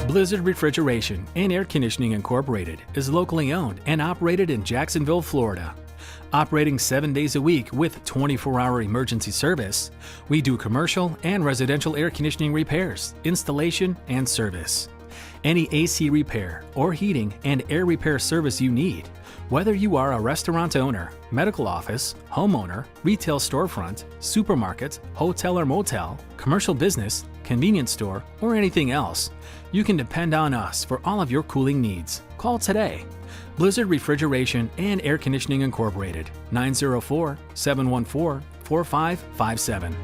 Blizzard Refrigeration and Air Conditioning Incorporated is locally owned and operated in Jacksonville, Florida. Operating 7 days a week with 24-hour emergency service, we do commercial and residential air conditioning repairs, installation, and service. Any AC repair or heating and air repair service you need, whether you are a restaurant owner, medical office, homeowner, retail storefront, supermarket, hotel or motel, commercial business, convenience store, or anything else, you can depend on us for all of your cooling needs. Call today. Blizzard Refrigeration and Air Conditioning Incorporated, 904-714-4557.